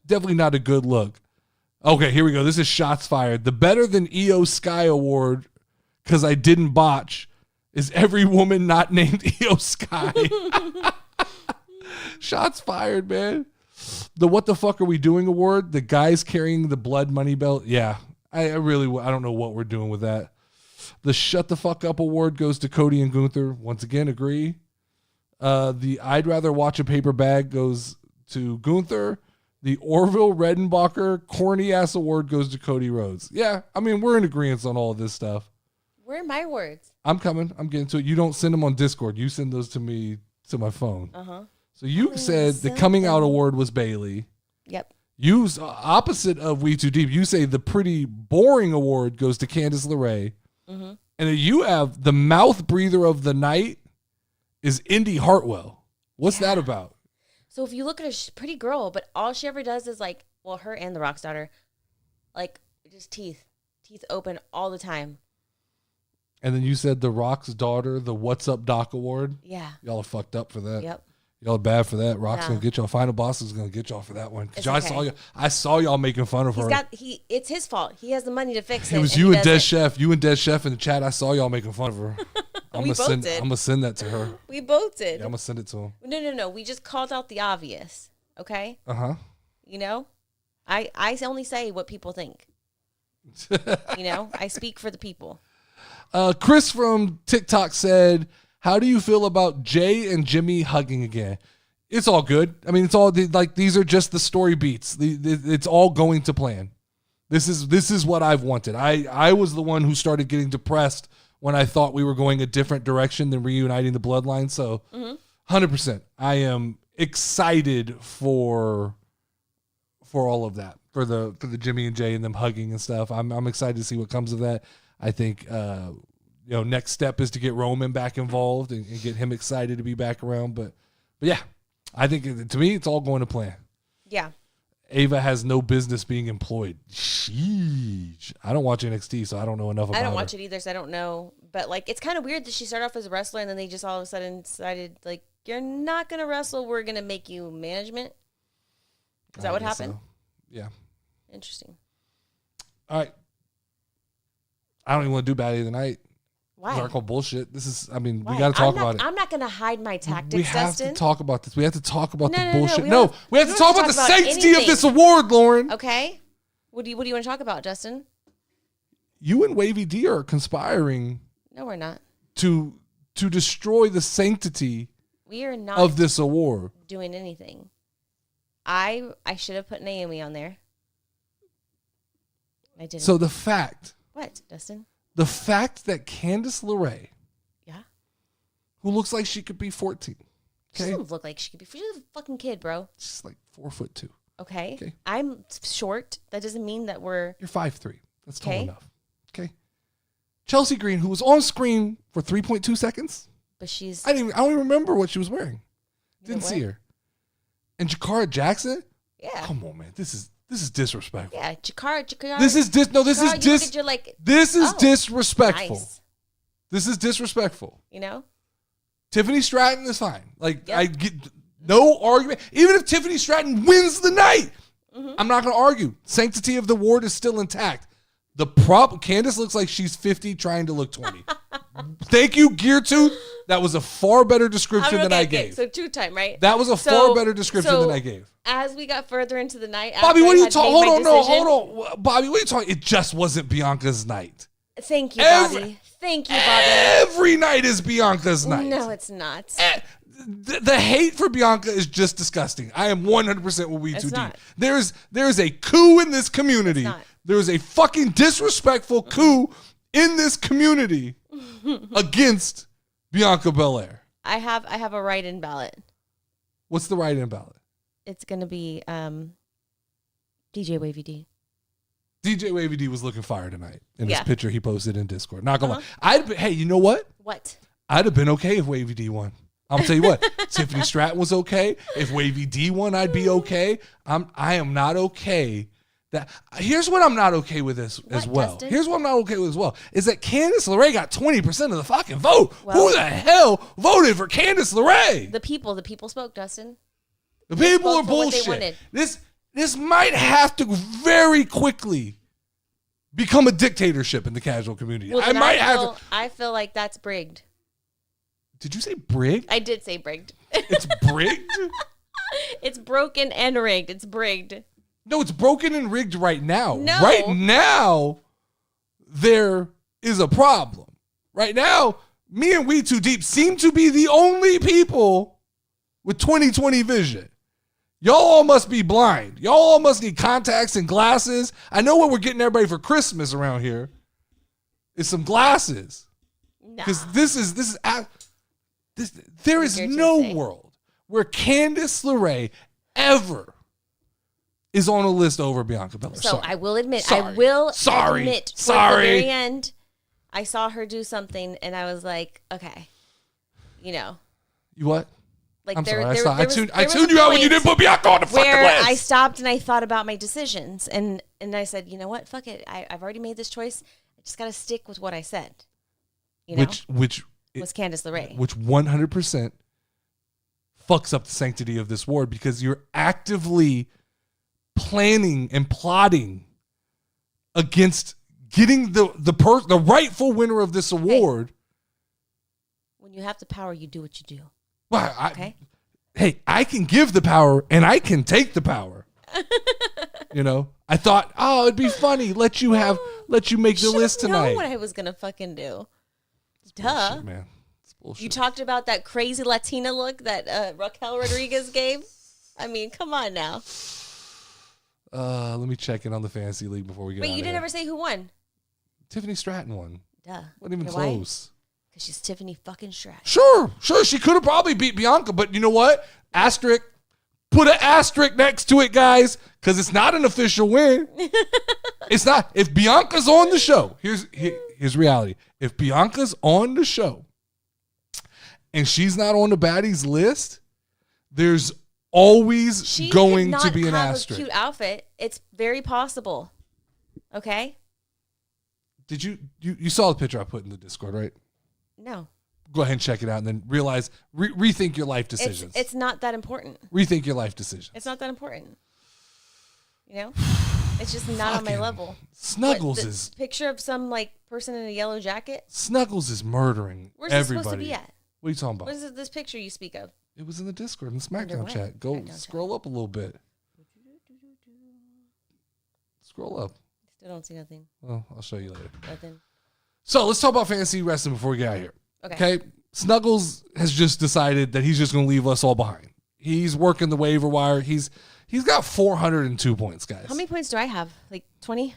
definitely not a good look. Okay, here we go. This is shots fired. The Better Than EO Sky award, because I didn't botch, is every woman not named EO Sky. Shots fired, man. The What the Fuck Are We Doing award, the guys carrying the blood money belt. Yeah, I don't know what we're doing with that. The Shut the Fuck Up award goes to Cody and Gunther. Once again, agree. The I'd Rather Watch a Paper Bag goes to Gunther. The Orville Redenbacher corny ass award goes to Cody Rhodes. Yeah, I mean, we're in agreement on all of this stuff. Where are my words? I'm coming. I'm getting to it. You don't send them on Discord. You send those to me to my phone. So you said the Coming Out award was Bayley. Yep. You opposite of We Too Deep. You say the Pretty Boring award goes to Candice LeRae. And then you have the Mouth Breather of the Night is Indy Hartwell. What's that about? So if you look at a pretty girl, but all she ever does is like, well, her and the Rock's daughter, like just teeth open all the time. And then you said the Rock's daughter, the What's Up Doc award. Yeah. Y'all are fucked up for that. Yep. Y'all are bad for that. Rock's No. gonna get y'all. Final Boss is gonna get y'all for that one. It's Okay. okay. I saw y'all making fun of her. It's his fault. He has the money to fix it. It was and you he and Des doesn't. Chef. You and Des Chef in the chat. I saw y'all making fun of her. I'm We both did. gonna send that to her. We both did. Yeah, I'm gonna send it to him. No. We just called out the obvious. Okay. You know, I only say what people think. You know, I speak for the people. Chris from TikTok said, "How do you feel about Jay and Jimmy hugging again?" It's all good. I mean, it's all like these are just the story beats. It's all going to plan. This is what I've wanted. I was the one who started getting depressed when I thought we were going a different direction than reuniting the bloodline. So, 100%, I am excited for all of that, for the Jimmy and Jay and them hugging and stuff. I'm excited to see what comes of that. I think next step is to get Roman back involved and get him excited to be back around. But yeah, I think to me it's all going to plan. Yeah. Ava has no business being employed. Sheesh. I don't watch NXT, so I don't know enough about it. I don't watch it either, so I don't know. But like, it's kind of weird that she started off as a wrestler and then they just all of a sudden decided like, you're not gonna wrestle. We're gonna make you management. Is that what happened? So. Yeah. Interesting. All right. I don't even want to do Baddie of the Night. Why? It's all bullshit. This is, I mean, Why? we got to talk about it. I'm not going to hide my tactics, We have Dustin. to talk about this. We have to talk about the No, bullshit. no, We have to talk about the sanctity of anything. this award, Lauren. Okay. What do you want to talk about, Dustin? you and Wavy D are conspiring No, we're not. to destroy the sanctity We are not of this award. doing anything. I should have put Naomi on there. I didn't. So the fact Dustin? that Candice LeRae, Yeah. who looks like she could be 14, She okay, doesn't look like she could be. She's a fucking kid, bro. she's like 4'2". Okay. Okay. I'm short. That doesn't mean that we're. You're 5'3". That's tall Okay. enough. Okay. Chelsea Green, who was on screen for 3.2 seconds. But she's. I don't even remember what she was wearing. You know Didn't what? see her. And Jakara Jackson? Yeah. Come on, man. This is disrespectful. Yeah. Jakara. This is Jakara, you look at you're like, this is oh, disrespectful. nice. This is disrespectful. You know? Tiffany Stratton is fine. Like, Yep. I get no argument. Even if Tiffany Stratton wins the night, Mm-hmm. I'm not going to argue. Sanctity of the award is still intact. The problem, Candace looks like she's 50 trying to look 20. Thank you, Gear Tooth. That was a far better description than I gave. So 2-time, right? That was a far better description so than I gave. As we got further into the night, Bobby, after what I are you had talking? made Hold my on, decision- hold on. Bobby, what are you talking? It just wasn't Bianca's night. Thank you, Every- Bobby. Thank you, Bobby. Every night is Bianca's night. No, it's not. The hate for Bianca is just disgusting. I am 100% with We It's Too Deep. not. There's a coup in this community. It's not. There's a fucking disrespectful coup in this community against Bianca Belair. I have a write-in ballot. What's the write-in ballot? It's gonna be DJ Wavy D. DJ Wavy D was looking fire tonight in Yeah. his picture he posted in Discord. Not gonna lie. Hey, you know what? What? I'd have been okay if Wavy D won. I'll tell you what. Tiffany Stratton was okay. If Wavy D won, I'd be okay. I am not okay. Here's what I'm not okay with this as What, well. Dustin? Here's what I'm not okay with as well. Is that Candice LeRae got 20% of the fucking vote. Well- Who the hell voted for Candice LeRae? The people spoke, Dustin. The people spoke are for what they bullshit. wanted. This might have to very quickly become a dictatorship in the casual community. Well, I then might have to. I feel like that's brigged. Did you say brigged? I did say brigged. It's brigged? It's broken and rigged. It's brigged. No, it's broken and rigged right now. No. Right now, there is a problem. Right now, me and We Too Deep seem to be the only people with 20/20 vision. Y'all all must be blind. Y'all all must need contacts and glasses. I know what we're getting everybody for Christmas around here is some glasses. Nah. Because there is You're no too sick. world where Candice LeRae ever is on a list over Bianca Belair. So Sorry. I will admit, Sorry. admit towards the Sorry. very end, I saw her do something and I was like, okay, you know, You what? like I'm there, sorry. there, I there was- tuned there was you a out when you point didn't put Bianca on the fucking where list. I stopped and I thought about my decisions and I said, you know what, fuck it, I've already made this choice. I just got to stick with what I said. You know, which was Candice LeRae. which 100% fucks up the sanctity of this award because you're actively planning and plotting against getting the rightful winner of this award. When you have the power, you do what you do. Well, Okay. Hey, I can give the power and I can take the power. You know, I thought, it'd be funny. Let you make the Should've list tonight. known what I was gonna fucking do. Duh. Bullshit, man. It's bullshit. You talked about that crazy Latina look that Raquel Rodriguez gave. I mean, come on now. Let me check in on the fantasy league before we get Wait, out you of didn't here. ever say who won. Tiffany Stratton won. Duh. Wasn't even You know why? close. Because she's Tiffany fucking Stratton. Sure. She could have probably beat Bianca, but you know what? Asterisk. Put an asterisk next to it, guys, because it's not an official win. It's not. If Bianca's on the show, here's reality. If Bianca's on the show and she's not on the baddies list, there's always She going did to not be an have asterisk. a cute outfit. It's very possible. Okay? Did you saw the picture I put in the Discord, right? No. Go ahead and check it out and then realize, rethink your life decisions. It's not that important. Rethink your life decisions. It's not that important. You know? It's just not on my Fucking level. Snuggles What, the is picture of some like person in a yellow jacket? Snuggles is murdering Where's it everybody. supposed to be at? What are you talking about? What is this picture you speak of? It was in the Discord and Under Smackdown what? chat. Go Smackdown chat. scroll up a little bit. Scroll up. I don't see nothing. Well, I'll show you later. Nothing. So let's talk about fantasy wrestling before we get out of here. Okay. Snuggles has just decided that he's just going to leave us all behind. He's working the waiver wire. He's got 402 points, guys. How many points do I have? Like 20?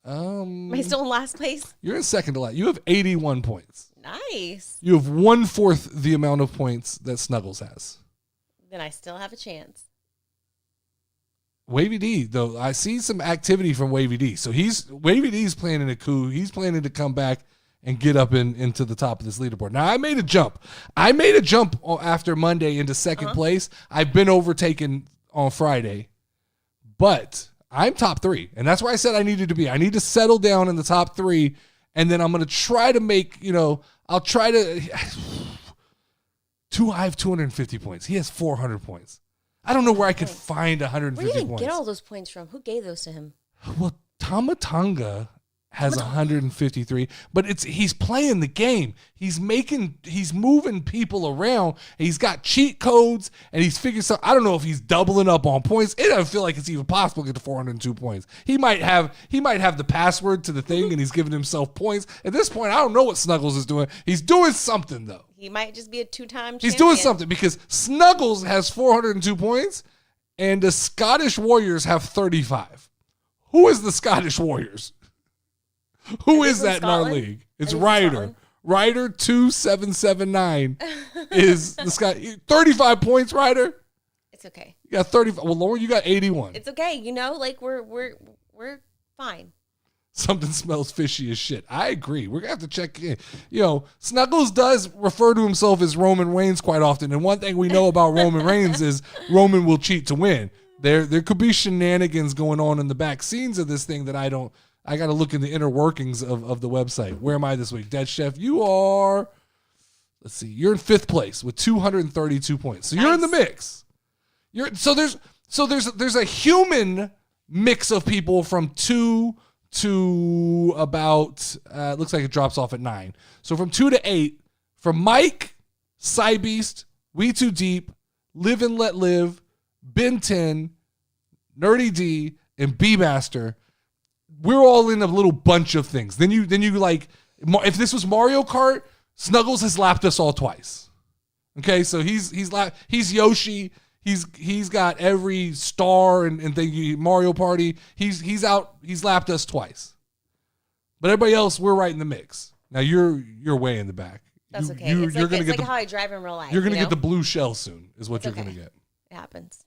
Am I Um, still in last place? you're in second to last. You have 81 points. Nice. You have 1/4 the amount of points that Snuggles has. Then I still have a chance. Wavy D, though, I see some activity from Wavy D. So Wavy D's planning a coup. He's planning to come back and get up into the top of this leaderboard. Now, I made a jump. After Monday into second place. I've been overtaken on Friday, but I'm top 3. And that's where I said I needed to be. I need to settle down in the top 3, and then I'm going to try to make, I'll try to. I have 250 points. He has 400 points. I don't know where I could find 150 Where did you points. get all those points from? Who gave those to him? Well, Tamatanga has 153, but he's playing the game. He's moving people around. He's got cheat codes, and he's figuring something. I don't know if he's doubling up on points. It doesn't feel like it's even possible to get to 402 points. He might have the password to the thing, and he's giving himself points. At this point, I don't know what Snuggles is doing. He's doing something, though. He might just be a 2-time champion. He's doing something because Snuggles has 402 points, and the Scottish Warriors have 35. Who is the Scottish Warriors? Who is that in our league? It's Ryder. Ryder 2779 is the Scott. 35 points, Ryder. It's okay. You got 35. Well, Lauren, you got 81. It's okay. We're fine. Something smells fishy as shit. I agree. We're gonna have to check in. Snuggles does refer to himself as Roman Reigns quite often, and one thing we know about Roman Reigns is Roman will cheat to win. There could be shenanigans going on in the back scenes of this thing that I don't. I got to look in the inner workings of the website. Where am I this week? Dead Chef, you are, let's see, you're in 5th place with 232 points. So you're in the mix. There's a human mix of people from 2 to about, looks like it drops off at 9. So from 2 to 8, from Mike, Cybeast, We Too Deep, Live and Let Live, Ben 10, Nerdy D, and B-Master, we're all in a little bunch of things. Then you like, if this was Mario Kart, Snuggles has lapped us all twice. Okay, so he's Yoshi. He's got every star and thing. Mario Party. He's lapped us twice. But everybody else, we're right in the mix. Now you're way in the back. That's okay. You're It's gonna get like how I drive in real life. You're gonna get the blue shell soon. Is what you're gonna get. It happens.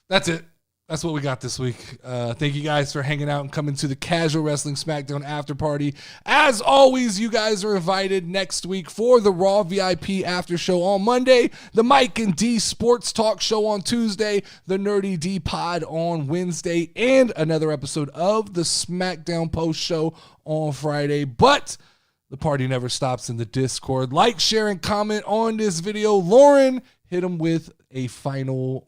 That's it. That's what we got this week. Thank you guys for hanging out and coming to the Casual Wrestling Smackdown after party. As always, you guys are invited next week for the Raw VIP after show on Monday, the Mike and D Sports Talk show on Tuesday, the Nerdy D Pod on Wednesday, and another episode of the Smackdown post show on Friday. But the party never stops in the Discord. Like, share, and comment on this video. Lauren, hit them with a final